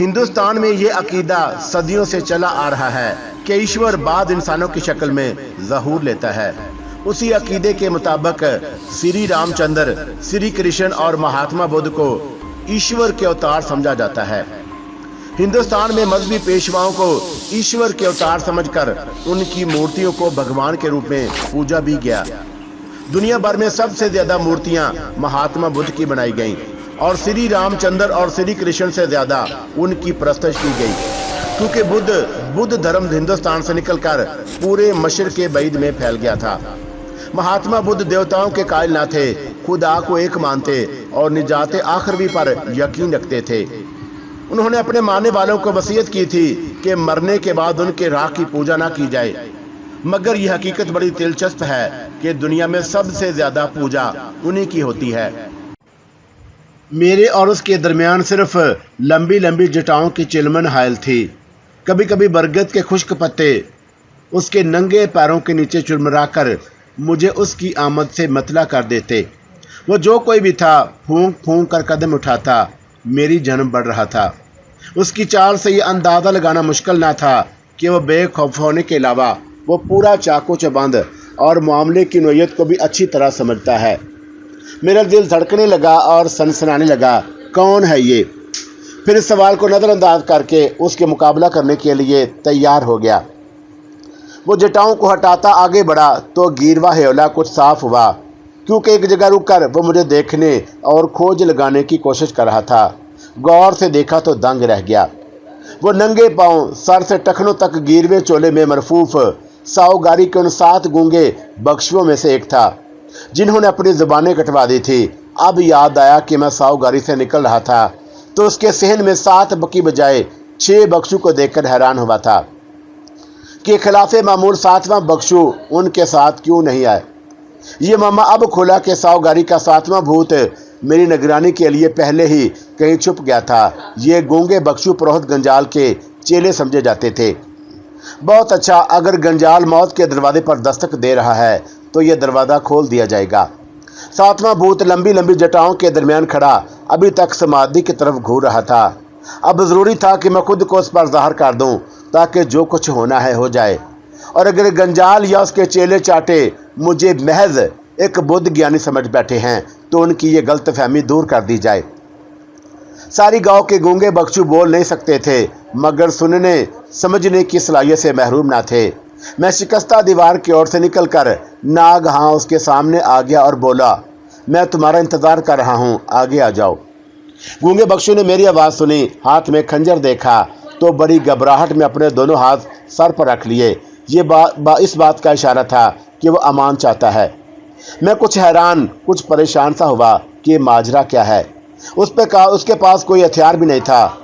हिंदुस्तान में ये अकीदा सदियों से चला आ रहा है कि ईश्वर बाद इंसानों की शक्ल में ज़हूर लेता है। उसी अकीदे के मुताबिक श्री रामचंद्र, श्री कृष्ण और महात्मा बुद्ध को ईश्वर के अवतार समझा जाता है। हिंदुस्तान में मजहबी पेशवाओं को ईश्वर के अवतार समझकर उनकी मूर्तियों को भगवान के रूप में पूजा भी गया। दुनिया भर में सबसे ज्यादा मूर्तियां महात्मा बुद्ध की बनाई गईं और श्री रामचंद्र और श्री कृष्ण से ज्यादा उनकी परस्तिश की गई, क्योंकि बुद्ध धर्म हिंदुस्तान से निकलकर पूरे मशरिक़ बैद में फैल गया था। महात्मा बुद्ध देवताओं के कायल न थे, खुदा को एक मानते और निजात आखिरवी पर यकीन रखते थे। उन्होंने अपने मानने वालों को वसीयत की थी कि मरने के बाद उनके राख की पूजा ना की जाए, मगर यह हकीकत बड़ी दिलचस्प है कि दुनिया में सबसे ज्यादा पूजा उन्हीं की होती है। मेरे और उसके दरमियान सिर्फ लंबी लंबी जटाओं की चिलमन हायल थी। कभी कभी बरगद के खुश्क पत्ते उसके नंगे पैरों के नीचे चुरमराकर मुझे उसकी आमद से मतला कर देते। वो जो कोई भी था फूंक फूंक कर कदम उठाता, मेरी जन्म बढ़ रहा था। उसकी चाल से ये अंदाज़ा लगाना मुश्किल ना था कि वह बेखौफ होने के अलावा वो पूरा चाकू चबंद और मामले की नोयत को भी अच्छी तरह समझता है। मेरा दिल धड़कने लगा और सनसनाने लगा, कौन है ये? फिर इस सवाल को नज़रअंदाज करके उसके मुकाबला करने के लिए तैयार हो गया। वो जटाओं को हटाता आगे बढ़ा तो गिरवा हेला कुछ साफ हुआ, क्योंकि एक जगह रुककर वो मुझे देखने और खोज लगाने की कोशिश कर रहा था। गौर से देखा तो दंग रह गया। वो नंगे पांव सर से टखनों तक गिरवे चोले में मरफूफ साओगारी के उन 7 गूंगे बख्शुओं में से एक था जिन्होंने अपनी ज़ुबानें कटवा दी थी। अब याद आया कि मैं साओगारी से निकल रहा था तो उसके सहन में 7 बकी बजाय 6 बख्शू को देखकर हैरान हुआ था कि खिलाफे मामूल 7वां बख्शू उनके साथ क्यों नहीं आए। ये मामा अब खुला कि साओगारी का 7वां भूत मेरी निगरानी के लिए पहले ही कहीं छुप गया था। ये गूंगे बख्शू पुरोहित गंजाल के चेले समझे जाते थे। बहुत अच्छा, अगर गंजाल मौत के दरवाजे पर दस्तक दे रहा है तो यह दरवाज़ा खोल दिया जाएगा। 7वां भूत लंबी लंबी जटाओं के दरमियान खड़ा अभी तक समाधि की तरफ घूर रहा था। अब ज़रूरी था कि मैं खुद को उस पर ज़ाहिर कर दूं ताकि जो कुछ होना है हो जाए, और अगर गंजाल या उसके चेले चाटे मुझे महज एक बुद्ध ज्ञानी समझ बैठे हैं तो उनकी ये गलतफहमी दूर कर दी जाए। सारी गांव के गूंगे बख्शू बोल नहीं सकते थे, मगर सुनने समझने की सलाहियत से महरूम ना थे। मैं शिकस्ता दीवार की ओर से निकलकर नागहां उसके सामने आ गया और बोला, मैं तुम्हारा इंतज़ार कर रहा हूँ, आगे आ जाओ। गूंगे बख्शू ने मेरी आवाज़ सुनी, हाथ में खंजर देखा तो बड़ी घबराहट में अपने दोनों हाथ सर पर रख लिए। ये इस बात का इशारा था कि वो अमान चाहता है। मैं कुछ हैरान, कुछ परेशान सा हुआ कि माजरा क्या है। उसके पास कोई हथियार भी नहीं था।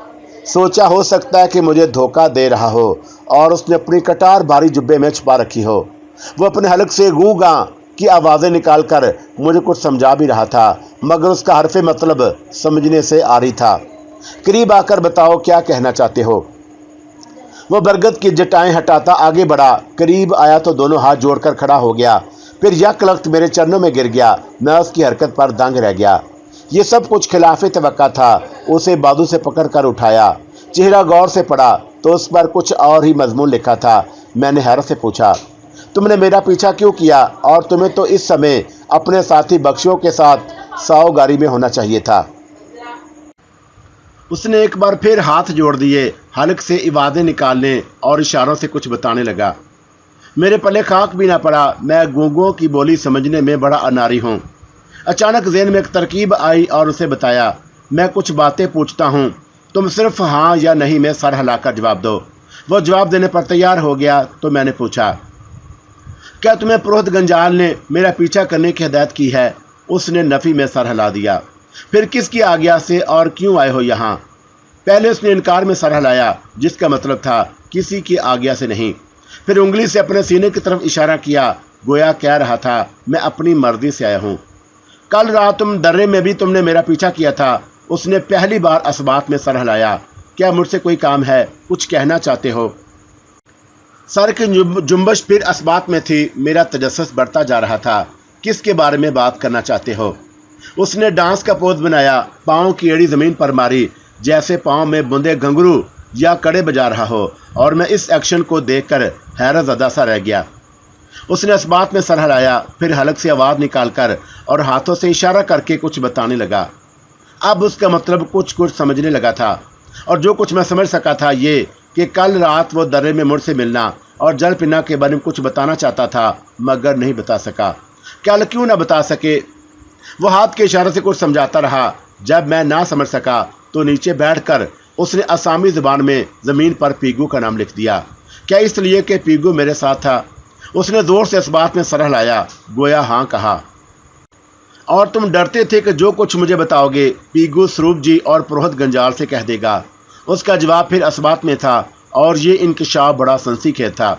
सोचा हो सकता है कि मुझे धोखा दे रहा हो और उसने अपनी कटार भारी जुब्बे में छुपा रखी हो। वो अपने हलक से गूंगा की आवाज़ें निकालकर मुझे कुछ समझा भी रहा था, मगर उसका हरफे मतलब समझने से आ रही था। करीब आकर बताओ क्या कहना चाहते हो? वो बरगद की जटाएं हटाता आगे बढ़ा। करीब आया तो दोनों हाथ जोड़कर खड़ा हो गया, फिर यकलख्त मेरे चरणों में गिर गया। मैं उसकी हरकत पर दंग रह गया। ये सब कुछ खिलाफे तवक्का था। उसे बाजू से पकड़कर उठाया, चेहरा गौर से पढ़ा तो उस पर कुछ और ही मजमून लिखा था। मैंने हैरत से पूछा, तुमने मेरा पीछा क्यों किया? और तुम्हें तो इस समय अपने साथी बख्शियों के साथ साओगारी में होना चाहिए था। उसने एक बार फिर हाथ जोड़ दिए, हलक से इबादें निकालने और इशारों से कुछ बताने लगा। मेरे पल्ले खाक भी ना पड़ा। मैं गूंगों की बोली समझने में बड़ा अनारी हूँ। अचानक ज़हन में एक तरकीब आई और उसे बताया, मैं कुछ बातें पूछता हूँ, तुम सिर्फ हाँ या नहीं में सर हिलाकर जवाब दो। वो जवाब देने पर तैयार हो गया तो मैंने पूछा, क्या तुम्हें पुरोहित गंजाल ने मेरा पीछा करने की हिदायत की है? उसने नफ़ी में सर हिला दिया। फिर किसकी आज्ञा से और क्यों आए हो यहाँ? पहले उसने इनकार में सर हिलाया, जिसका मतलब था किसी की आज्ञा से नहीं। फिर उंगली से अपने सीने की तरफ इशारा किया, गोया कह रहा था, मैं अपनी मर्जी से आया हूँ। कल रात तुम दर्रे में भी तुमने मेरा पीछा किया था। उसने पहली बार असबात में सर हिलाया। क्या मुझसे कोई काम है? कुछ कहना चाहते हो? सर की जुम्बश फिर असबात में थी। मेरा तजस्सुस बढ़ता जा रहा था। किसके बारे में बात करना चाहते हो? उसने डांस का पोज बनाया, पाँव की एड़ी ज़मीन पर मारी, जैसे पाँव में बूंदे घुंघरू या कड़े बजा रहा हो, और मैं इस एक्शन को देखकर हैरत ज़दा सा रह गया। उसने इस बात में सर हिलाया, फिर हलक से आवाज़ निकालकर और हाथों से इशारा करके कुछ बताने लगा। अब उसका मतलब कुछ समझने लगा था, और जो कुछ मैं समझ सका था ये कि कल रात वो दर्रे में मुझसे मिलना और जल पीना के बारे में कुछ बताना चाहता था, मगर नहीं बता सका। कल क्यों ना बता सके? वो हाथ के इशारे से कुछ समझाता रहा। जब मैं ना समझ सका तो नीचे बैठकर उसने असामी ज़ुबान में ज़मीन पर पीगू का नाम लिख दिया। क्या इसलिए कि पीगू मेरे साथ था? उसने ज़ोर से इस बात में सर हिलाया, गोया हाँ कहा। और तुम डरते थे कि जो कुछ मुझे बताओगे पीगू स्वरूप जी और पुरोहित गंजाल से कह देगा। उसका जवाब फिर इस बात में था, और ये इंकशाफ बड़ा संसीखेज था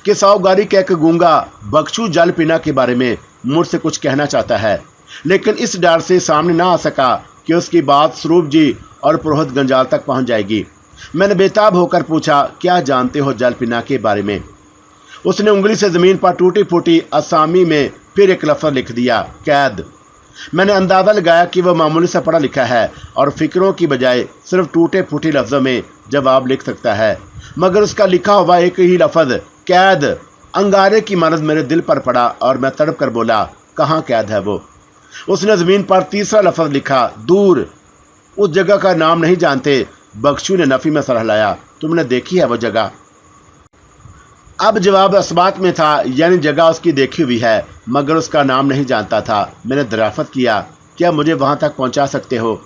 कि साहूगारी के एक गूंगा बख्शू जल पीना के बारे में मुझसे कुछ कहना चाहता है, लेकिन इस डर से सामने ना आ सका कि उसकी बात स्वरूप जी और पुरोहित गंजाल तक पहुंच जाएगी। मैंने बेताब होकर पूछा, क्या जानते हो जल पीना के बारे में? उसने उंगली से ज़मीन पर टूटी फूटी असामी में फिर एक लफ्ज़ लिख दिया, कैद। मैंने अंदाज़ा लगाया कि वह मामूली सा पढ़ा लिखा है और फिक्रों की बजाय सिर्फ टूटे फूटे लफ्ज़ों में जवाब लिख सकता है, मगर उसका लिखा हुआ एक ही लफ्ज़ कैद अंगारे की मानद मेरे दिल पर पड़ा और मैं तड़प कर बोला, कहाँ कैद है वो? उसने ज़मीन पर तीसरा लफ्ज़ लिखा, दूर। उस जगह का नाम नहीं जानते। बख्शू ने नफ़ी में सर हिलाया, तुमने देखी है वो जगह? अब जवाब इस बात में था, यानी जगह उसकी देखी हुई है, मगर उसका नाम नहीं जानता था। मैंने दराफत किया, क्या मुझे वहां तक पहुंचा सकते हो?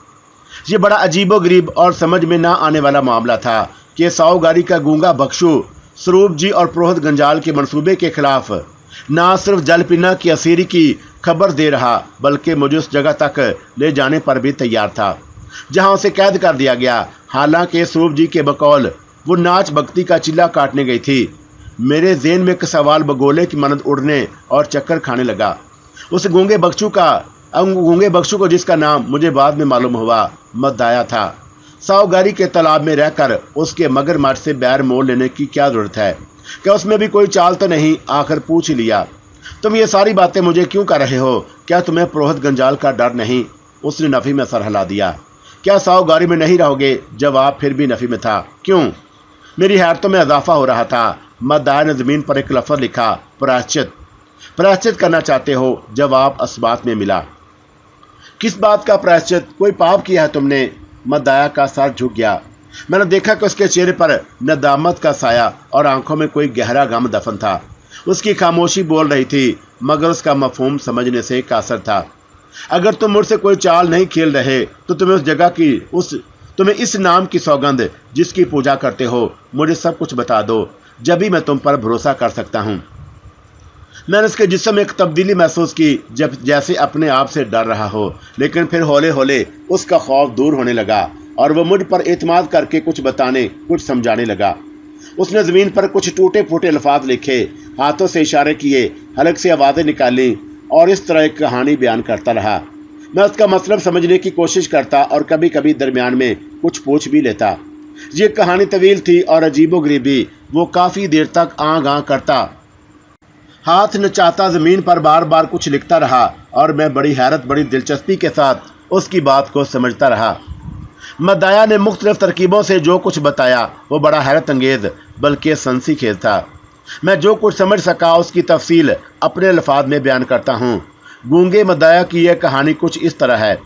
ये बड़ा अजीबोगरीब और समझ में ना आने वाला मामला था कि साहूगारी का गूंगा बख्शू स्वरूप जी और पुरोहित गंजाल के मंसूबे के खिलाफ ना सिर्फ जल पीना की असीरी की खबर दे रहा, बल्कि मुझे उस जगह तक ले जाने पर भी तैयार था जहां उसे कैद कर दिया गया। हालांकि स्वरूप जी के बकौल वो नाच भक्ति का चिल्ला काटने गई थी। मेरे ज़हन में एक सवाल बगोले की मनद उड़ने और चक्कर खाने लगा। उस गूंगे बख्शू को जिसका नाम मुझे बाद में मालूम हुआ मदाया था, साहूगारी के तालाब में रहकर उसके मगरमच्छ से बैर मोल लेने की क्या जरूरत है? क्या उसमें भी कोई चाल तो नहीं? आखिर पूछ ही लिया, तुम ये सारी बातें मुझे क्यों कर रहे हो? क्या तुम्हें पुरोहित गंजाल का डर नहीं? उसने नफ़ी में सर हिला दिया। क्या साहूगारी में नहीं रहोगे? जवाब फिर भी नफ़ी में था। क्यों? मेरी हैरतों में इजाफा हो रहा था। मदाया ने ज़मीन पर एक लफ्ज़ लिखा, प्रायश्चित करना चाहते हो? जवाब इस बात में मिला। किस बात का प्रायश्चित? कोई पाप किया है तुमने? मदाया का सर झुक गया। मैंने देखा कि उसके चेहरे पर नदामत का साया और आंखों में कोई गहरा गम दफन था। उसकी खामोशी बोल रही थी, मगर उसका मफहूम समझने से कासर था। अगर तुम मुझसे कोई चाल नहीं खेल रहे तो तुम्हें उस जगह की तुम्हें इस नाम की सौगंध जिसकी पूजा करते हो मुझे सब कुछ बता दो, जब भी मैं तुम पर भरोसा कर सकता हूँ। मैंने उसके जिस्म में एक तब्दीली महसूस की, जैसे अपने आप से डर रहा हो, लेकिन फिर हौले हौले उसका खौफ दूर होने लगा और वह मुझ पर एतमाद करके कुछ बताने कुछ समझाने लगा। उसने ज़मीन पर कुछ टूटे फूटे अल्फाज लिखे, हाथों से इशारे किए, हलक से आवाज़ें निकाली और इस तरह एक कहानी बयान करता रहा। मैं उसका मतलब समझने की कोशिश करता और कभी कभी दरमियान में कुछ पूछ भी लेता। ये कहानी तवील थी और अजीबोगरीबी। वो काफ़ी देर तक आं करता, हाथ नचाता, ज़मीन पर बार बार कुछ लिखता रहा और मैं बड़ी हैरत बड़ी दिलचस्पी के साथ उसकी बात को समझता रहा। मदाया ने मुख्तलिफ तरकीबों से जो कुछ बताया वो बड़ा हैरत अंगेज़ बल्कि संसीखेज था। मैं जो कुछ समझ सका उसकी तफसील अपने अल्फाज में बयान करता हूँ। गूंगे मदाया की यह कहानी कुछ इस तरह है।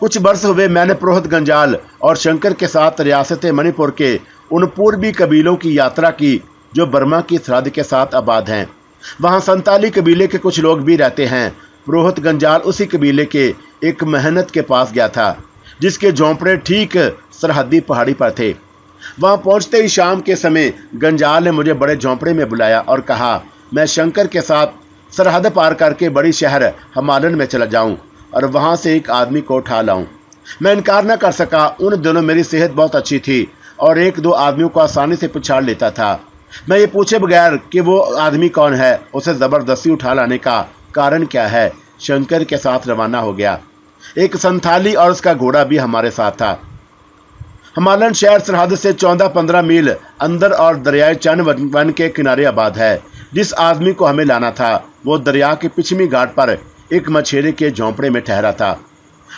कुछ बरस हुए मैंने पुरोहित गंजाल और शंकर के साथ रियासत मणिपुर के उन पूर्वी कबीलों की यात्रा की जो बर्मा की सरहद के साथ आबाद हैं। वहाँ संताली कबीले के कुछ लोग भी रहते हैं। पुरोहित गंजाल उसी कबीले के एक मेहनत के पास गया था जिसके झोंपड़े ठीक सरहदी पहाड़ी पर थे। वहाँ पहुँचते ही शाम के समय गंजाल ने मुझे बड़े झोंपड़े में बुलाया और कहा मैं शंकर के साथ सरहद पार करके बड़ी शहर हमालन में चला जाऊं और वहां से एक आदमी को उठा लाऊं। मैं इनकार न कर सका। उन दिनों मेरी सेहत बहुत अच्छी थी और एक दो आदमियों को आसानी से पछाड़ लेता था। मैं ये पूछे बगैर कि वो आदमी कौन है, उसे ज़बरदस्ती उठा लाने का कारण क्या है, शंकर के साथ रवाना हो गया। एक संथाली और उसका घोड़ा भी हमारे साथ था। हमालन शहर सरहद से 14-15 मील अंदर और दरियाए चन वन के किनारे आबाद है। जिस आदमी को हमें लाना था वो दरिया के पिछमी घाट पर एक मछेरे के झोंपड़े में ठहरा था।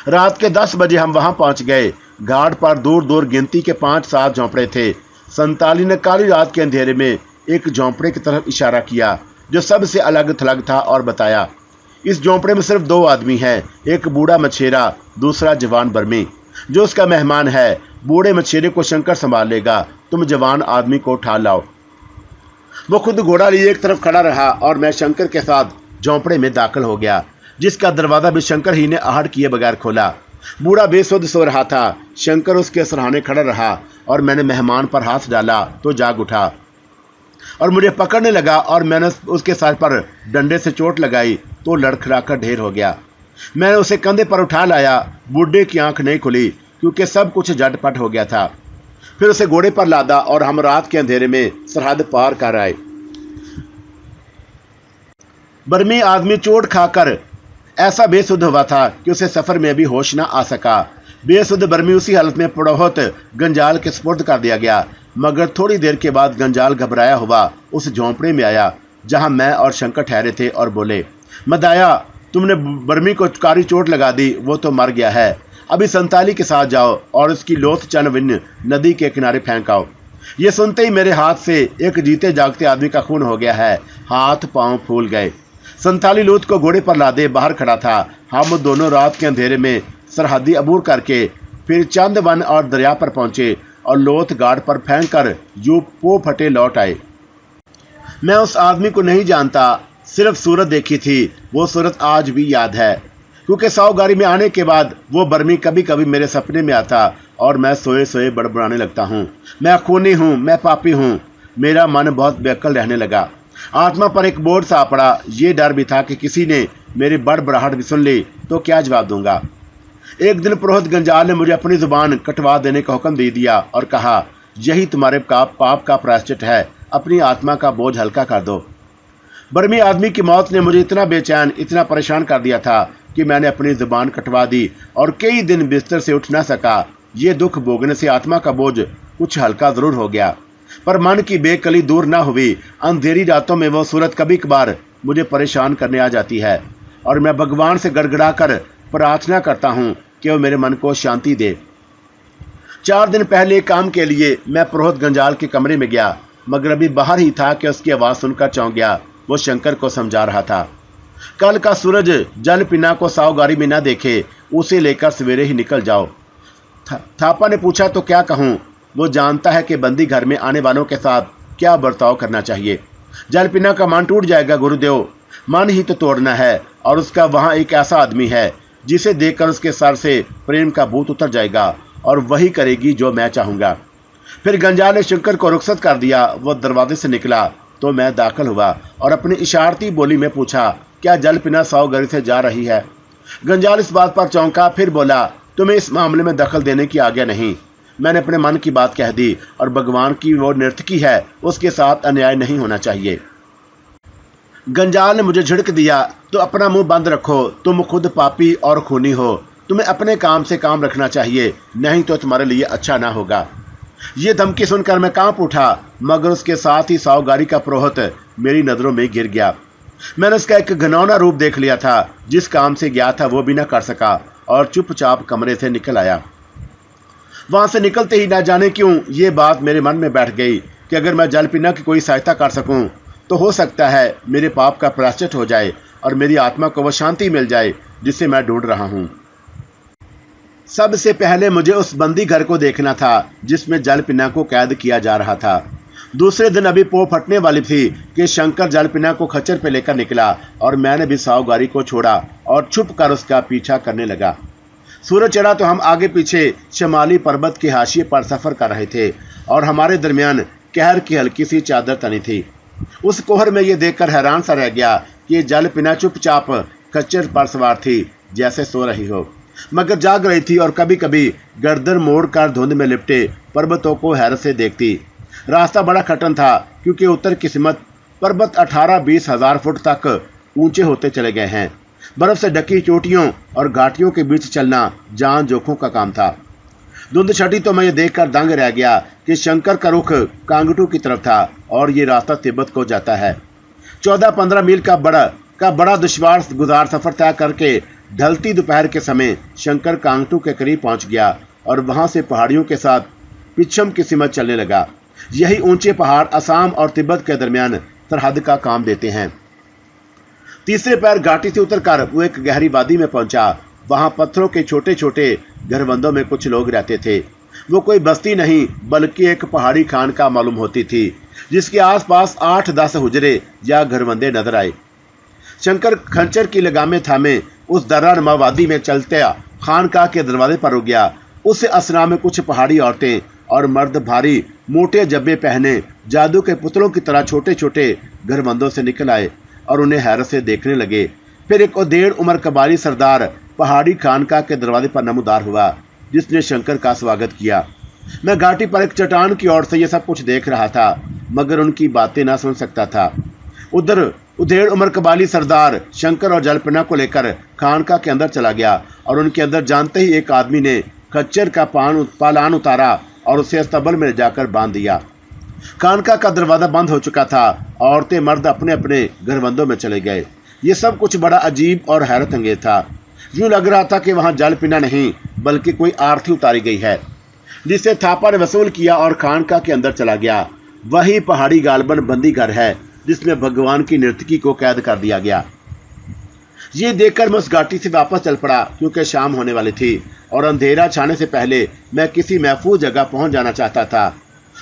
रात के 10 बजे हम वहां पहुंच गए। घाट पर दूर दूर गिनती के 5-7 झोंपड़े थे। संताली ने काली रात के अंधेरे में एक झोंपड़े की तरफ इशारा किया जो सबसे अलग थलग था और बताया, इस झोंपड़े में सिर्फ 2 आदमी हैं, एक बूढ़ा मछेरा, दूसरा जवान बर्मी। जो उसका मेहमान है, बूढ़े मछेरे को शंकर संभाल लेगा, तुम जवान आदमी को उठा लाओ। वो खुद घोड़ा लिए एक तरफ खड़ा रहा और मैं शंकर के साथ झोंपड़े में दाखिल हो गया, जिसका दरवाजा भी शंकर ही ने आहट किए बगैर खोला। बूढ़ा बेसुध सो रहा था। शंकर उसके सराहने खड़ा रहा और मैंने मेहमान पर हाथ डाला तो जाग उठा और मुझे पकड़ने लगा और मैंने उसके सर पर डंडे से चोट लगाई तो लड़खड़ाकर ढेर हो गया। मैंने उसे कंधे पर उठा लाया। बूढ़े की आंख नहीं खुली क्योंकि सब कुछ झटपट हो गया था। फिर उसे घोड़े पर लादा और हम रात के अंधेरे में सरहद पार कर आए। बर्मी आदमी चोट खाकर ऐसा बेसुध हुआ था कि उसे सफर में भी होश न आ सका। बेसुध बर्मी उसी हालत में पुरोहित गंजाल के सुपुर्द कर दिया गया। मगर थोड़ी देर के बाद गंजाल घबराया हुआ उस झोंपड़े में आया जहां मैं और शंकर ठहरे थे और बोले, मदाया, तुमने बर्मी को कारी चोट लगा दी, वो तो मर गया है। अभी संताली के साथ जाओ और उसकी लोथ चनविन नदी के किनारे फेंक आओ। ये सुनते ही मेरे हाथ से एक जीते जागते आदमी का खून हो गया है। हाथ पांव फूल गए। संताली लोथ को घोड़े पर लादे बाहर खड़ा था। हम दोनों रात के अंधेरे में सरहदी अबूर करके फिर चंद वन और दरिया पर पहुंचे और लोथ घाट पर फेंक कर यूं पो फटे लौट आए। मैं उस आदमी को नहीं जानता, सिर्फ सूरत देखी थी। वो सूरत आज भी याद है क्योंकि सावगारी में आने के बाद वो बर्मी कभी कभी मेरे सपने में आता और मैं सोए सोए बड़बड़ाने लगता हूँ, मैं खूनी हूँ, मैं पापी हूँ। मेरा मन बहुत बेकल रहने लगा। आत्मा पर एक बोझ सा पड़ा। ये डर भी था कि किसी ने मेरी बड़बड़ाहट भी सुन ली तो क्या जवाब दूंगा। एक दिन पुरोहित गंजाल ने मुझे अपनी जुबान कटवा देने का हुक्म दे दिया और कहा, यही तुम्हारे पाप का प्रायश्चित है, अपनी आत्मा का बोझ हल्का कर दो। बर्मी आदमी की मौत ने मुझे इतना बेचैन, इतना परेशान कर दिया था कि मैंने अपनी जुबान कटवा दी और कई दिन बिस्तर से उठ न सका। ये दुख भोगने से आत्मा का बोझ कुछ हल्का जरूर हो गया, पर मन की बेकली दूर न हुई। अंधेरी रातों में वो सूरत कभी कभार मुझे परेशान करने आ जाती है और मैं भगवान से गड़गड़ा कर प्रार्थना करता हूँ कि वो मेरे मन को शांति दे। 4 दिन पहले काम के लिए मैं पुरोहित गंजाल के कमरे में गया, मगर अभी बाहर ही था कि उसकी आवाज़ सुनकर चौंक गया। वो शंकर को समझा रहा था, कल का सूरज जल पिना को सावगारी में न देखे, उसे लेकर सवेरे ही निकल जाओ। थापा ने पूछा तो क्या कहूँ। वो जानता है कि बंदी घर में आने वालों के साथ क्या बर्ताव करना चाहिए। जल पिना का मन टूट जाएगा गुरुदेव, मन ही तो तोड़ना है और उसका वहाँ एक ऐसा आदमी है जिसे देखकर उसके सर से प्रेम का भूत उतर जाएगा और वही करेगी जो मैं चाहूँगा। फिर गंजाल ने शंकर को रुखसत कर दिया। वो दरवाजे से निकला तो मैं दाखिल हुआ और अपनी इशारती बोली में पूछा, क्या जल पिना सावगारी से जा रही है? गंजाल इस बात पर चौंका, फिर बोला, तुम्हें इस मामले में दखल देने की आज्ञा नहीं। मैंने अपने मन की बात कह दी और भगवान की वो नर्तकी है, उसके साथ अन्याय नहीं होना चाहिए। गंजाल ने मुझे झिड़क दिया, तो अपना मुंह बंद रखो, तुम खुद पापी और खूनी हो, तुम्हें अपने काम से काम रखना चाहिए, नहीं तो तुम्हारे लिए अच्छा ना होगा। ये धमकी सुनकर मैं कांप उठा, मगर उसके साथ ही सावगारी का पुरोहित मेरी नजरों में गिर गया। मैंने उसका एक घिनौना रूप देख लिया था। जिस काम से गया था वो भी न कर सका और चुपचाप कमरे से निकल आया। वहां से निकलते ही ना जाने क्यों ये बात मेरे मन में बैठ गई कि अगर मैं जल पिना की कोई सहायता कर सकूं तो हो सकता है मेरे पाप का प्रायश्चित हो जाए और मेरी आत्मा को वो शांति मिल जाए जिसे मैं ढूंढ रहा हूं। सबसे पहले मुझे उस बंदी घर को देखना था जिसमें जल पिना को कैद किया जा रहा था। दूसरे दिन अभी पो फटने वाली थी कि शंकर जल पिना को खच्चर पे लेकर निकला और मैंने भी सावगारी को छोड़ा और छुप कर उसका पीछा करने लगा। सूरज चढ़ा तो हम आगे पीछे शमाली पर्वत के हाशिए पर सफर कर रहे थे और हमारे दरमियान कहर की हल्की सी चादर तनी थी। उस कोहर में ये देखकर हैरान सा रह गया कि जल पिना चुपचाप खच्चर पर सवार थी, जैसे सो रही हो, मगर जाग रही थी और कभी कभी गर्दन मोड़ कर धुंध में लिपटे पर्वतों को हैरत से देखती। रास्ता बड़ा कठिन था क्योंकि उत्तर की सिमत पर्वत 18-20 हजार फुट तक ऊंचे होते चले गए हैं। बर्फ से ढकी चोटियों और घाटियों के बीच चलना जान जोखों का काम था। धुंध छटी तो मैं ये देखकर दंग रह गया कि शंकर का रुख कांगटू की तरफ था और ये रास्ता तिब्बत को जाता है। 14-15 मील का बड़ा दुश्वार गुजार सफर तय करके ढलती दोपहर के समय शंकर कांगटू के करीब पहुंच गया और वहां से पहाड़ियों के साथ पिछम की सिमत चलने लगा। यही ऊंचे पहाड़ असम और तिब्बत के दरमियान सरहद का काम देते हैं। तीसरे पैर घाटी से उतरकर वो एक गहरी वादी में पहुंचा। वहां पत्थरों के छोटे छोटे घरबंदों में कुछ लोग रहते थे। वो कोई बस्ती नहीं बल्कि एक पहाड़ी खानका मालूम होती थी, जिसके आसपास 8-10 हुजरे या घरबंदे नजर आए। शंकर खंचर की लगामें थामे उस दर्रानुमा वादी में चलते खानका के दरवाजे पर रुक गया। उस असना में कुछ पहाड़ी औरतें और मर्द भारी मोटे जब्बे पहने जादू के पुतलों की तरह छोटे छोटे घरबंदों से निकल आए और उन्हें हैरत से देखने लगे। फिर एक उदेड़ उम्र कबाली सरदार पहाड़ी खानका के दरवाजे पर नमूदार हुआ, जिसने शंकर का स्वागत किया। मैं घाटी पर एक चट्टान की ओर से यह सब कुछ देख रहा था, मगर उनकी बातें ना सुन सकता था। उधर उदेड़ उम्र कबाली सरदार शंकर और जलपना को लेकर खानका के अंदर चला गया और उनके अंदर जानते ही एक आदमी ने खच्चर का पालान उतारा और उसे अस्तबल में जाकर बांध दिया। खानका का दरवाजा बंद हो चुका था। औरतें मर्द अपने अपने घरबंदों में चले गए। ये सब कुछ बड़ा अजीब और हैरत अंगेज था। यूं लग रहा था कि वहां जल पीना नहीं बल्कि कोई आरती उतारी गई है, जिसे थापा ने वसूल किया और खानका के अंदर चला गया। वही पहाड़ी गालबन बंदी घर है जिसमें भगवान की नर्तकी को कैद कर दिया गया। ये देखकर मैं उस घाटी से वापस चल पड़ा, क्योंकि शाम होने वाली थी और अंधेरा छाने से पहले मैं किसी महफूज जगह पहुंच जाना चाहता था।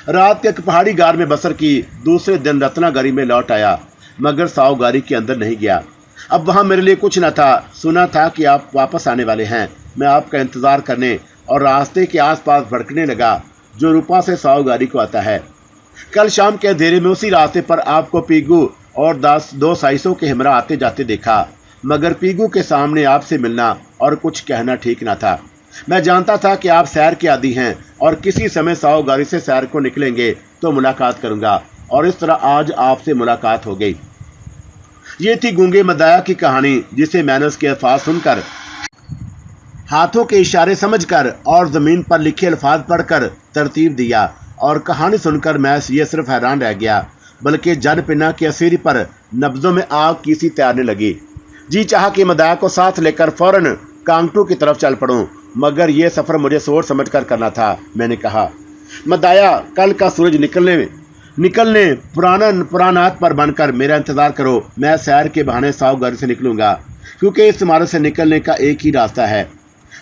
रात एक पहाड़ी गार में बसर की। दूसरे दिन रत्नागारी में लौट आया, मगर सावगारी के अंदर नहीं गया। अब वहां मेरे लिए कुछ न था। सुना था कि आप वापस आने वाले हैं। मैं आपका इंतजार करने और रास्ते के आसपास भटकने लगा जो रूपा से सावगारी को आता है। कल शाम के अंधेरे में उसी रास्ते पर आपको पीगू और 2 साइसों के हमरा आते जाते देखा, मगर पीगू के सामने आपसे मिलना और कुछ कहना ठीक न था। मैं जानता था कि आप सैर के आदी हैं और किसी समय सावगारी से सैर को निकलेंगे तो मुलाकात करूंगा, और इस तरह आज आपसे मुलाकात हो गई। ये थी गूंगे मदाया की कहानी, जिसे मैंने उसके अल्फाज सुनकर, हाथों के इशारे समझकर और जमीन पर लिखे अल्फाज पढ़कर तरतीब दिया। और कहानी सुनकर मैं ये सिर्फ हैरान रह गया, बल्कि जल पिना की असीरी पर नब्जों में आग किसी तैरने लगी। जी चाहा कि मदाया को साथ लेकर फौरन कांगटू की तरफ चल पड़ूं, मगर यह सफर मुझे सोच समझकर करना था। मैंने कहा, मदाया, कल का सूरज निकलने पुरानात पर बनकर मेरा इंतजार करो। मैं सैर के बहाने सावगारी से निकलूंगा, क्योंकि इस इमारत से निकलने का एक ही रास्ता है।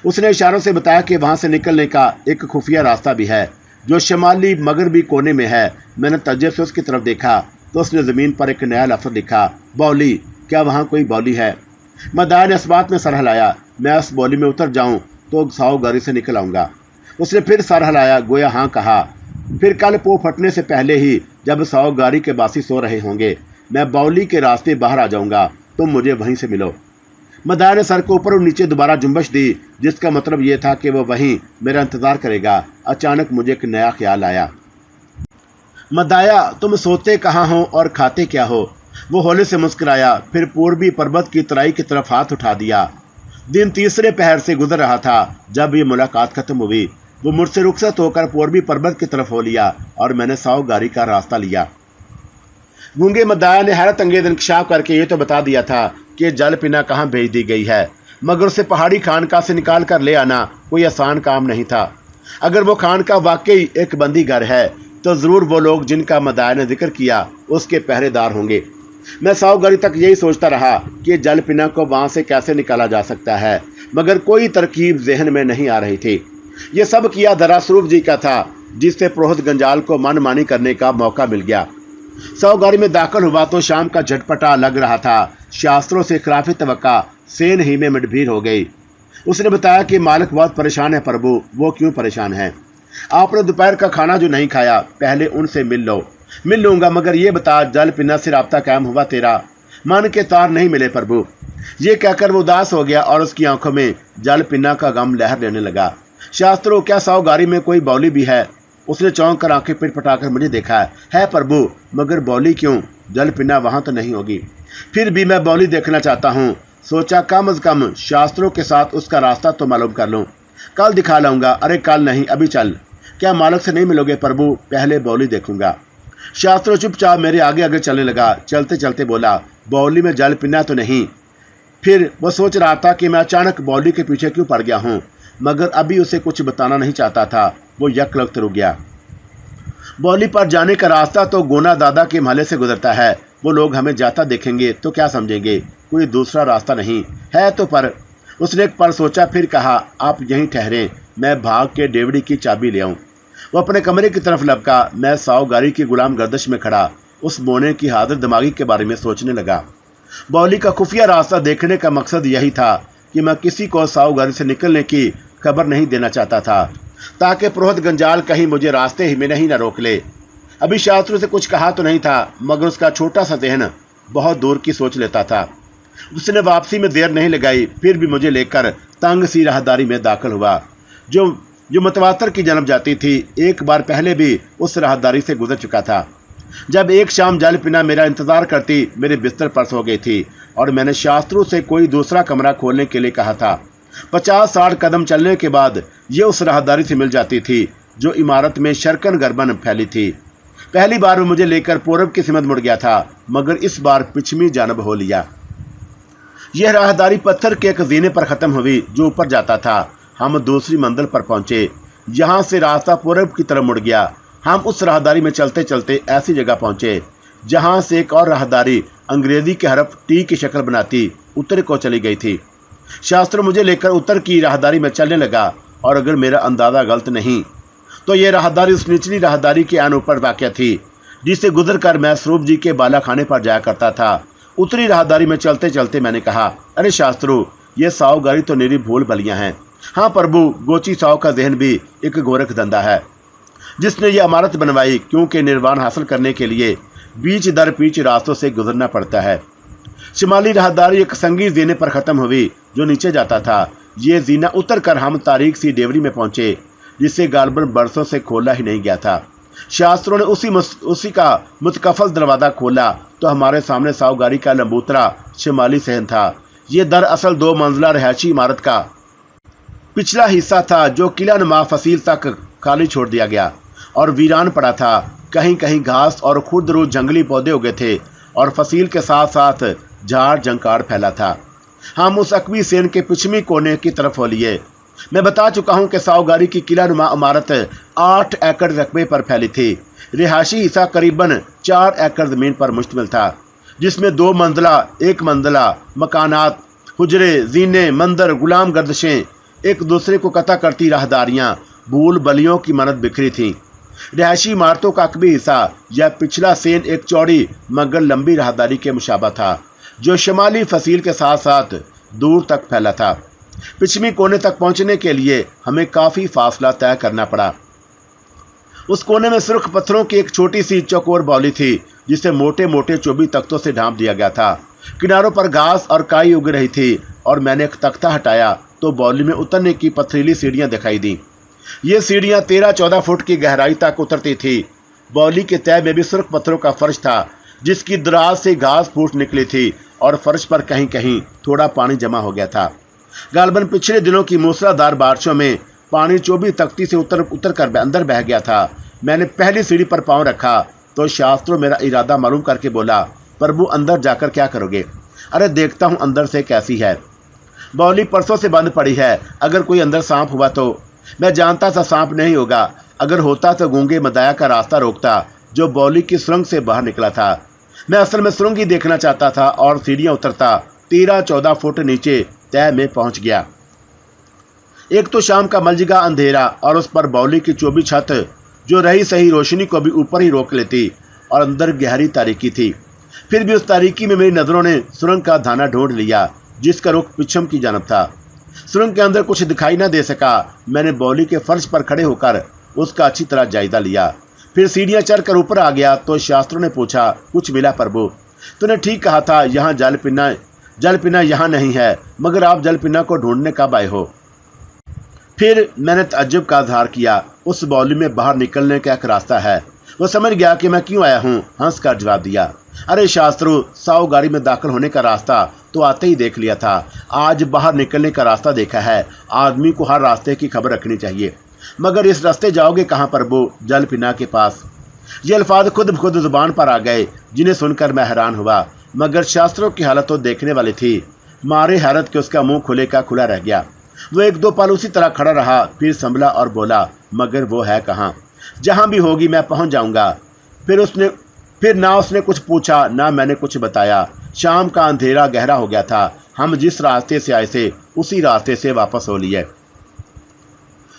उसने इशारों से बताया कि वहां से निकलने का एक खुफिया रास्ता भी है जो शुमाली मगरबी कोने में है। मैंने तज्जुब से उसकी तरफ देखा तो उसने जमीन पर एक नया लफ्ज लिखा, बौली। क्या वहां कोई बौली है? मदाया ने इस बात में सर हिलाया। मैं उस बौली में उतर जाऊं तो सावगारी से निकल आऊंगा। उसने फिर सर हिलाया, गोया हाँ कहा। फिर कल पो फटने से पहले ही, जब सावगारी के बासी सो रहे होंगे, मैं बौली के रास्ते बाहर आ जाऊंगा। तुम मुझे वहीं से मिलो। मदाया ने सर को ऊपर और नीचे दोबारा जुम्बश दी, जिसका मतलब यह था कि वह वहीं मेरा इंतजार करेगा। अचानक मुझे एक नया ख्याल आया। मदाया, तुम सोते कहाँ हो और खाते क्या हो? वो होले से मुस्कुराया, फिर पूर्वी पर्वत की तराई की तरफ हाथ उठा दिया। दिन तीसरे पहर से गुजर रहा था जब ये मुलाकात खत्म हुई। वो मुझसे रुखसत होकर पूर्वी पर्वत की तरफ हो लिया और मैंने सावगारी का रास्ता लिया। गूंगे मदाया ने हैरत अंगेज इंकशाफ करके ये तो बता दिया था कि जल पिना कहाँ भेज दी गई है, मगर उसे पहाड़ी खानका से निकाल कर ले आना कोई आसान काम नहीं था। अगर वो खानका वाकई एक बंदी घर है तो जरूर वो लोग जिनका मदाया ने जिक्र किया उसके पहरेदार होंगे। मैं सावगारी तक यही सोचता रहा कि जल पिना को वहां से कैसे निकाला जा सकता है, मगर कोई तरकीब जहन में नहीं आ रही थी। ये सब किया दरासरूफ जी का था, जिससे पुरोहित गंजाल को मनमानी करने का मौका मिल गया। सावगारी में दाखिल हुआ तो शाम का झटपटा लग रहा था। शास्त्रों से खिलाफी तवक्का सेन ही में मडभीर हो गई। उसने बताया कि मालिक बहुत परेशान है। प्रभु, वो क्यों परेशान है? आपने दोपहर का खाना जो नहीं खाया, पहले उनसे मिल लो। मिल लूंगा, मगर ये बता, जल पिना से राब्ता कायम हुआ तेरा? मन के तार नहीं मिले प्रभु। ये कहकर वो उदास हो गया और उसकी आंखों में जल पिना का गम लहर लेने लगा। शास्त्रों, क्या सावगारी में कोई बौली भी है? उसने चौंक कर आंखें पिटपटाकर मुझे देखा। है प्रभु, मगर बौली क्यों? जल पिना वहां तो नहीं होगी। फिर भी मैं बौली देखना चाहता हूँ। सोचा कम अज कम शास्त्रों के साथ उसका रास्ता तो मालूम कर लूं। कल दिखा लाऊंगा। अरे कल नहीं, अभी चल। क्या मालिक से नहीं मिलोगे प्रभु? पहले बौली देखूंगा। शास्त्रों चुपचाप मेरे आगे आगे चलने लगा। चलते चलते बोला, बौली में जल पिना तो नहीं। फिर वो सोच रहा था कि मैं अचानक बौली के पीछे क्यों पड़ गया हूँ। मगर अभी उसे कुछ बताना नहीं चाहता था। वो यकलख्त रुक गया। बौली पर जाने का रास्ता तो गोना दादा के महल से गुजरता है। वो लोग हमें जाता देखेंगे तो क्या समझेंगे, कोई दूसरा रास्ता नहीं है तो। पर उसने एक पल सोचा, फिर कहा, आप यहीं ठहरें, मैं भाग के डेवड़ी की चाबी ले आऊं। वो अपने कमरे की तरफ लपका। मैं सावगारी की गुलाम गर्दश में खड़ा उस बोने की हाजिर दिमागी के बारे में सोचने लगा। बौली का खुफिया रास्ता देखने का मकसद यही था कि मैं किसी को सावगारी से निकलने की खबर नहीं देना चाहता था, ताकि पुरोहित गंजाल कहीं मुझे रास्ते ही में नहीं न रोक ले। अभी शास्त्रों से कुछ कहा तो नहीं था, मगर उसका छोटा सा जहन बहुत दूर की सोच लेता था। उसने वापसी में देर नहीं लगाई, फिर भी मुझे लेकर तंग सी राहदारी में दाखिल हुआ जो मतवातर की जन्म जाती थी। एक बार पहले भी उस राहदारी से गुजर चुका था, जब एक शाम जलपिना मेरा इंतजार करती मेरे बिस्तर पर सो गई थी और मैंने शास्त्रों से कोई दूसरा कमरा खोलने के लिए कहा था। 50-60 कदम चलने के बाद ये उस राहदारी से मिल जाती थी जो इमारत में शरकन गर्बन फैली थी। पहली बार वो मुझे लेकर पूरब की सिमत मुड़ गया था, मगर इस बार पिछमी जानब हो लिया। यह राहदारी पत्थर के एक जीने पर खत्म हुई जो ऊपर जाता था। हम दूसरी मंजिल पर पहुंचे। यहाँ से रास्ता पूरब की तरफ मुड़ गया। हम उस राहदारी में चलते चलते ऐसी जगह पहुंचे जहां से एक और राहदारी अंग्रेजी के हरफ टी की शक्ल बनाती उत्तर को चली गई थी। शास्त्र मुझे लेकर उत्तर की राहदारी में चलने लगा, और अगर मेरा अंदाजा गलत नहीं तो यह राहदारी उस निचली राहदारी के आन ऊपर वाक़या थी जिसे गुजर कर मैं स्वरूप जी के बाला खाने पर जाया करता था। उत्तरी राहदारी में चलते चलते मैंने कहा, अरे शास्त्रू, ये सावगारी तो निरी भूल भलियां हैं। हाँ प्रभु, गोची साव का जहन भी एक गोरख धंधा है जिसने ये इमारत बनवाई, क्योंकि निर्वाण हासिल करने के लिए बीच दर बीच रास्तों से गुजरना पड़ता है। शिमाली राहदारी एक संगीत जीने पर खत्म हुई जो नीचे जाता था। ये जीना उतर कर हम तारीख सी डेवरी में पहुंचे जिसे गालबन बरसों से खोला ही नहीं गया था। शास्त्रों ने उसी का मुतकफल दरवाजा खोला तो हमारे सामने सावगारी का लंबूतरा शिमाली सहन था। ये दरअसल 2 मंजिला रहायशी इमारत का पिछला हिस्सा था जो किला नुमा फसील तक खाली छोड़ दिया गया और वीरान पड़ा था। कहीं कहीं घास और खुरदरू जंगली पौधे उगे थे और फसील के साथ साथ झाड़ जंकार फैला था। हम उस अकबी सेन के पिछमी कोने की तरफ हो लिए। मैं बता चुका हूं कि सावगारी की किला नुमा इमारत 8 एकड़ रकबे पर फैली थी। रिहायशी हिस्सा करीबन 4 एकड़ जमीन पर मुश्तमिल था, जिसमें 2 मंजिला 1 मंजिला मकानात, हुजरे, जीने, मंदिर, गुलाम गर्दशें, एक दूसरे को कता करती राहदारियां, भूल बलियों की मानद बिखरी थी। रिहायशी इमारतों का अकबी हिस्सा या पिछला सेन एक चौड़ी मगर लंबी राहदारी के मुशाबा था जो शिमाली फसील के साथ साथ दूर तक फैला था। पिछमी कोने तक पहुंचने के लिए हमें काफी फासला तय करना पड़ा। उस कोने में सुर्ख पत्थरों की एक छोटी सी चौकोर बौली थी जिसे मोटे मोटे चोबी तख्तों से ढांप दिया गया था। किनारों पर घास और काई उग रही थी और मैंने एक तख्ता हटाया तो बौली में उतरने की पथरीली सीढ़ियां दिखाई दी। ये सीढ़ियां 13-14 फुट की गहराई तक उतरती थी। बौली के तय में भी सुर्ख पत्थरों का फर्श था जिसकी दराज से घास फूट निकली थी और फर्श पर कहीं कहीं थोड़ा पानी जमा हो गया था। गालबन पिछले दिनों की मूसलाधार बारिशों में पानी चोबी तख्ती से उतर कर अंदर बह गया था। मैंने पहली सीढ़ी पर पांव रखा तो शास्त्रों मेरा इरादा मालूम करके बोला, प्रभु अंदर जाकर क्या करोगे? अरे देखता हूं अंदर से कैसी है। बौली परसों से बंद पड़ी है। अगर कोई अंदर सांप हुआ तो? मैं जानता था सांप नहीं होगा। अगर होता तो गूंगे मदाया का रास्ता रोकता जो बौली की सुरंग से बाहर निकला था। मैं असल में सुरंग ही देखना चाहता था और सीढ़ियां उतरता 13-14 फुट नीचे तय में पहुंच गया। एक तो शाम का मलजिगा अंधेरा और उस पर बौली की चोबी छत जो रही सही रोशनी को भी ऊपर ही रोक लेती और अंदर गहरी तारीकी थी। फिर भी उस तारीकी में मेरी नजरों ने सुरंग का धाना ढूंढ लिया जिसका रुख पिछम की जानब था। सुरंग के अंदर कुछ दिखाई न दे सका। मैंने बौली के फर्श पर खड़े होकर उसका अच्छी तरह जायजा लिया। फिर सीढ़ियां चढ़कर ऊपर आ गया तो शास्त्रों ने पूछा, कुछ मिला प्रभु? तूने ठीक कहा था, यहाँ जलपिना यहाँ नहीं है, मगर आप जलपिना को ढूंढने कब आए हो? फिर मैंने तअज्जुब का इजहार किया। उस बौली में बाहर निकलने का एक रास्ता है। वो समझ गया कि मैं क्यों आया हूँ। हंस कर जवाब दिया, अरे शास्त्रू, सावगारी में दाखिल होने का रास्ता तो आते ही देख लिया था। आज बाहर निकलने का रास्ता देखा है। आदमी को हर रास्ते की खबर रखनी चाहिए। मगर इस रास्ते जाओगे कहाँ प्रभु? जलपिना के पास। ये अल्फाज खुद ब खुद जुबान पर आ गए जिन्हें सुनकर मैं हैरान हुआ, मगर शास्त्रों की हालत तो देखने वाली थी। मारे हैरत के उसका मुंह खुले का खुला रह गया। वो एक दो पल उसी तरह खड़ा रहा, फिर संभला और बोला, मगर वो है कहाँ? जहां भी होगी मैं पहुंच जाऊंगा। फिर ना उसने कुछ पूछा ना मैंने कुछ बताया। शाम का अंधेरा गहरा हो गया था। हम जिस रास्ते से आए थे उसी रास्ते से वापस हो लिए।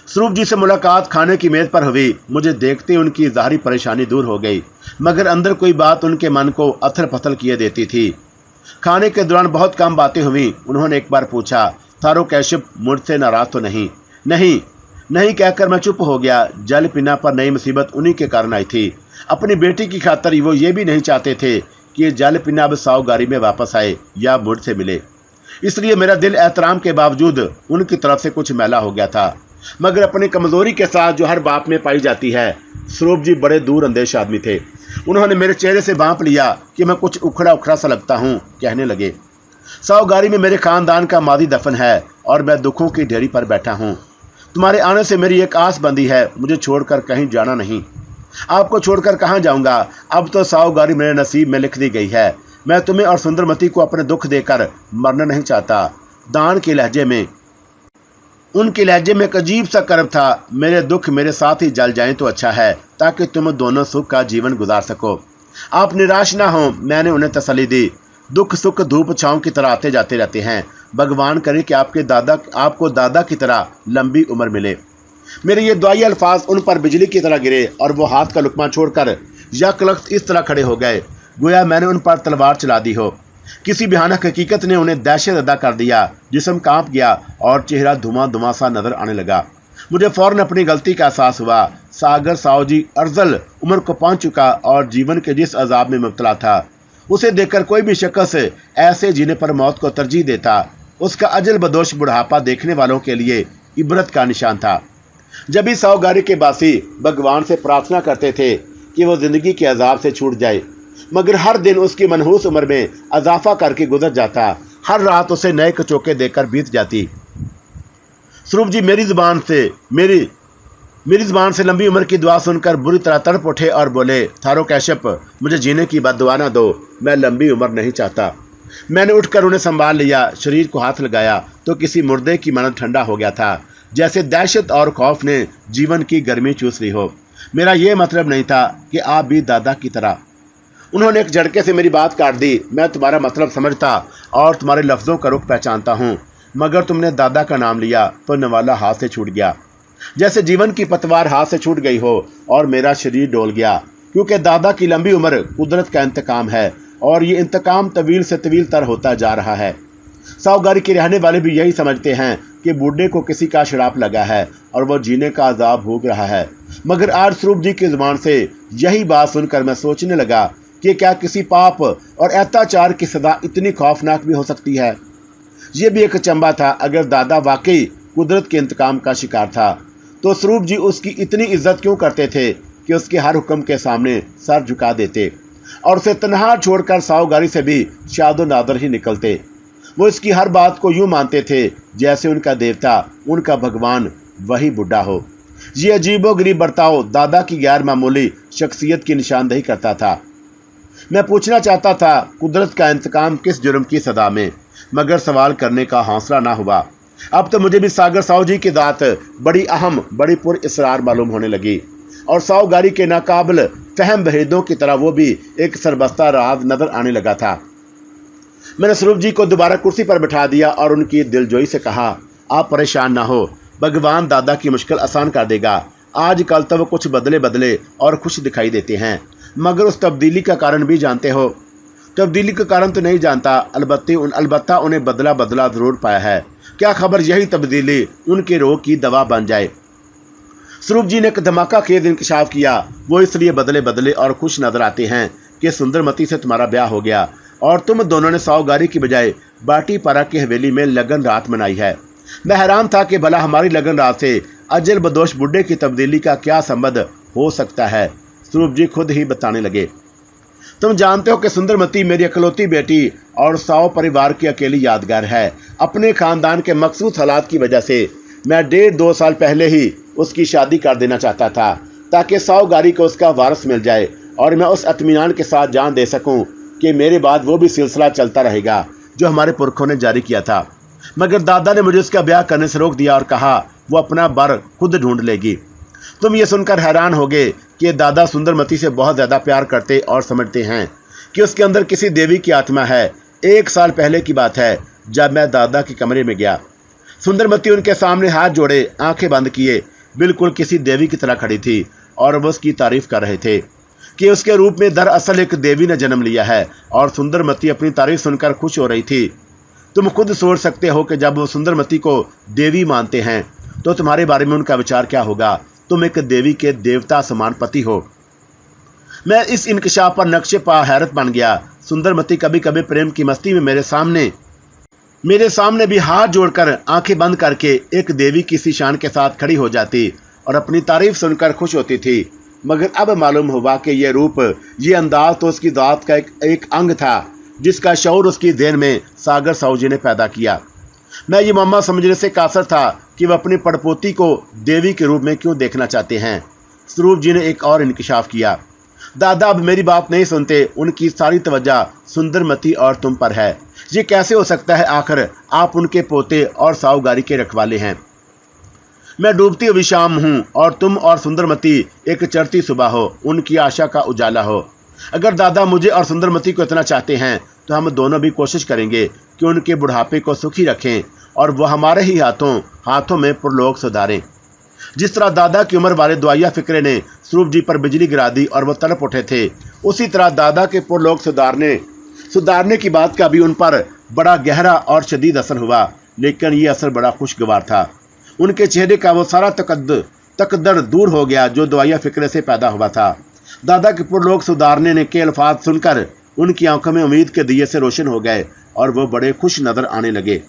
स्वरूप जी से मुलाकात खाने की मेज पर हुई। मुझे देखते उनकी ज़ाहिरी परेशानी दूर हो गई, मगर अंदर कोई बात उनके मन को अथल पथल किए देती थी। खाने के दौरान बहुत कम बातें हुई। उन्होंने एक बार पूछा, थारो कैशप मुझसे नाराज तो नहीं? नहीं कहकर मैं चुप हो गया। जल पीना पर नई मुसीबत उन्हीं के कारण आई थी। अपनी बेटी की खातिर वो ये भी नहीं चाहते थे कि ये जल पीना अब सावगारी में वापस आए या मुझसे मिले। इसलिए मेरा दिल एहतराम के बावजूद उनकी तरफ से कुछ मैला हो गया था। मगर अपनी कमजोरी के साथ जो हर बाप में पाई जाती है, स्वरूप जी बड़े दूर अंदेश आदमी थे। उन्होंने मेरे चेहरे से भांप लिया कि मैं कुछ उखड़ा उखड़ा सा लगता हूँ। कहने लगे, सावगारी में मेरे खानदान का मादी दफन है और मैं दुखों की ढेरी पर बैठा हूँ। तुम्हारे आने से मेरी एक आस बंधी है, मुझे छोड़कर कहीं जाना नहीं। आपको छोड़कर कहाँ जाऊंगा? अब तो सावगारी मेरे नसीब में लिख दी गई है। मैं तुम्हें और सुंदरमती को अपने दुख देकर मरना नहीं चाहता। दान के लहजे में उनके लहजे में एक अजीब सा कर्व था। मेरे दुख मेरे साथ ही जल जाएं तो अच्छा है, ताकि तुम दोनों सुख का जीवन गुजार सको। आप निराश ना हो, मैंने उन्हें तसल्ली दी। दुख सुख धूप छांव की तरह आते जाते रहते हैं। भगवान करे कि आपको दादा की तरह लंबी उम्र मिले। मेरे ये दुआई अल्फाज उन पर बिजली की तरह गिरे और वो हाथ का लुकमा छोड़कर यकलख्त इस तरह खड़े हो गए, गोया मैंने उन पर तलवार चला दी हो। किसी भयानक हकीकत ने उन्हें दहशत अदा कर दिया। जिस्म कांप गया और चेहरा धुआं सा नजर आने लगा। मुझे फौरन अपनी गलती का एहसास हुआ। सागर साव जी अर्जल उम्र को पहुंच चुका और जीवन के जिस अजाब में मुब्तला था, उसे देखकर कोई भी शख्स ऐसे जीने पर मौत को तरजीह देता। उसका अजल बदोश बुढ़ापा देखने वालों के लिए इबरत का निशान था। जब भी सावगारी के बासी भगवान से प्रार्थना करते थे कि वो जिंदगी के अजाब से छूट जाए, मगर हर दिन उसकी मनहूस उम्र में अजाफा करके गुजर जाता। हर रात उसे नए कचौके देकर बीत जाती। स्वरूप जी मेरी जुबान से लंबी उम्र की दुआ सुनकर बुरी तरह तड़प उठे और बोले, थारो कैशप, मुझे जीने की बद्दुआ ना दो, मैं लंबी उम्र नहीं चाहता। मैंने उठकर उन्हें संभाल लिया। शरीर को हाथ लगाया तो किसी मुर्दे की मन ठंडा हो गया था, जैसे दहशत और खौफ ने जीवन की गर्मी चूस ली हो। मेरा यह मतलब नहीं था कि आप भी दादा की तरह। उन्होंने एक झटके से मेरी बात काट दी। मैं तुम्हारा मतलब समझता और तुम्हारे लफ्ज़ों का रुख पहचानता हूँ, मगर तुमने दादा का नाम लिया तो नवाला हाथ से छूट गया, जैसे जीवन की पतवार हाथ से छूट गई हो और मेरा शरीर डोल गया। क्योंकि दादा की लंबी उम्र कुदरत का इंतकाम है और ये इंतकाम तवील से तवील तर होता जा रहा है। सावगारी के रहने वाले भी यही समझते हैं कि बूढ़े को किसी का शराब लगा है और वह जीने का अजाब भोग रहा है। मगर आज स्वरूप जी की जुबान से यही बात सुनकर मैं सोचने लगा कि क्या किसी पाप और अत्याचार की सजा इतनी खौफनाक भी हो सकती है? ये भी एक अचंभा था। अगर दादा वाकई कुदरत के इंतकाम का शिकार था, तो स्वरूप जी उसकी इतनी इज्जत क्यों करते थे कि उसके हर हुक्म के सामने सर झुका देते और उसे तन्हा छोड़कर सावगारी से भी शादो नादर ही निकलते। वो इसकी हर बात को यूं मानते थे जैसे उनका देवता, उनका भगवान वही बुढ़ा हो। ये अजीबोगरीब बर्ताव दादा की गैर मामूली शख्सियत की निशानदेही करता था। मैं पूछना चाहता था, कुदरत का इंतकाम किस जुर्म की सदा में, मगर सवाल करने का हौसला ना हुआ। अब तो मुझे भी सागर साव जी की दात बड़ी अहम, बड़ी पुर इसरार मालूम होने लगी और सावगारी के नाकाबिल फहम बहेदों की तरह वो भी एक सरबस्ता राज नजर आने लगा था। मैंने स्वरूप जी को दोबारा कुर्सी पर बैठा दिया और उनकी दिलजोई से कहा, आप परेशान ना हो, भगवान दादा की मुश्किल आसान कर देगा। आजकल तो वो कुछ बदले और खुश दिखाई देते हैं, मगर उस तब्दीली का कारण भी जानते हो? तब्दीली का कारण तो नहीं जानता, अलबत्ता उन्हें बदला जरूर पाया है। क्या खबर यही तब्दीली उनके रोग की दवा बन जाए। स्वरूप जी ने एक धमाका खेद इंकशाफ किया। वो इसलिए बदले और खुश नजर आते हैं कि सुंदरमती से तुम्हारा ब्याह हो गया और तुम दोनों ने सावगारी की बजाय बाटी पारा की हवेली में लगन रात मनाई है। मैं हैरान था कि भला हमारी लगन रात से अजल बदोश बुढ़े की तब्दीली का क्या संबंध हो सकता है। स्वरूप जी खुद ही बताने लगे, तुम जानते हो कि सुंदरमती मेरी इकलौती बेटी और साव परिवार की अकेली यादगार है। अपने खानदान के मखसूस हालात की वजह से मैं 1.5-2 साल पहले ही उसकी शादी कर देना चाहता था, ताकि सावगारी को उसका वारस मिल जाए और मैं उस इत्मीनान के साथ जान दे सकूं कि मेरे बाद वो भी सिलसिला चलता रहेगा जो हमारे पुरखों ने जारी किया था। मगर दादा ने मुझे उसका ब्याह करने से रोक दिया और कहा वो अपना बर खुद ढूंढ लेगी। तुम ये सुनकर हैरान होगे कि ये दादा सुंदरमती से बहुत ज्यादा प्यार करते और समझते हैं कि उसके अंदर किसी देवी की आत्मा है। 1 साल पहले की बात है, जब मैं दादा के कमरे में गया। सुंदरमती उनके सामने हाथ जोड़े, आंखें बंद किए, बिल्कुल किसी देवी की तरह खड़ी थी और वो उसकी तारीफ कर रहे थे कि उसके रूप में दरअसल एक देवी ने जन्म लिया है। और सुंदरमती अपनी तारीफ सुनकर खुश हो रही थी। तुम खुद सोच सकते हो कि जब वो सुंदरमती को देवी मानते हैं तो तुम्हारे बारे में उनका विचार क्या होगा। तुम एक देवी के देवता समान पति हो। मैं इस इंकशाफ पर नक्शे पा हैरत बन गया। सुंदरमती कभी कभी प्रेम की मस्ती में मेरे सामने भी हाथ जोड़कर आंखें बंद करके एक देवी की सी शान के साथ खड़ी हो जाती और अपनी तारीफ सुनकर खुश होती थी। मगर अब मालूम हुआ कि यह रूप, ये अंदाज तो उसकी दात का एक अंग था जिसका शऊर उसकी देन में सागर साहू जी ने पैदा किया। मैं ये मामा समझने से कासर था कि वह अपनी पड़पोती को देवी के रूप में क्यों देखना चाहते हैं। स्वरूप जी ने एक और इंकशाफ किया। दादा अब मेरी बात नहीं सुनते। उनकी सारी तवज्जो सुंदरमती और तुम पर है। ये कैसे हो सकता है? आखिर आप उनके पोते और साहूगारी के रखवाले हैं। मैं डूबती हुई शाम हूँ और तुम और सुंदरमती एक चढ़ती सुबह हो, उनकी आशा का उजाला हो। अगर दादा मुझे और सुंदरमती को इतना चाहते हैं तो हम दोनों भी कोशिश करेंगे कि उनके बुढ़ापे को सुखी रखें और वह हमारे ही हाथों में परलोक सुधारें। जिस तरह दादा की उम्र वाले दुआया फिक्रे ने स्वरूप जी पर बिजली गिरा दी और वह तड़प उठे थे, उसी तरह दादा के परलोक सुधारने की बात का भी उन पर बड़ा गहरा और शदीद असर हुआ। लेकिन ये असर बड़ा खुशगवार था। उनके चेहरे का वो सारा तकदर दूर हो गया जो दुआया फिक्रे से पैदा हुआ था। दादा के परलोक सुधारने के अल्फाज सुनकर उनकी आंखों में उम्मीद के दिए से रोशन हो गए और वो बड़े खुश नजर आने लगे।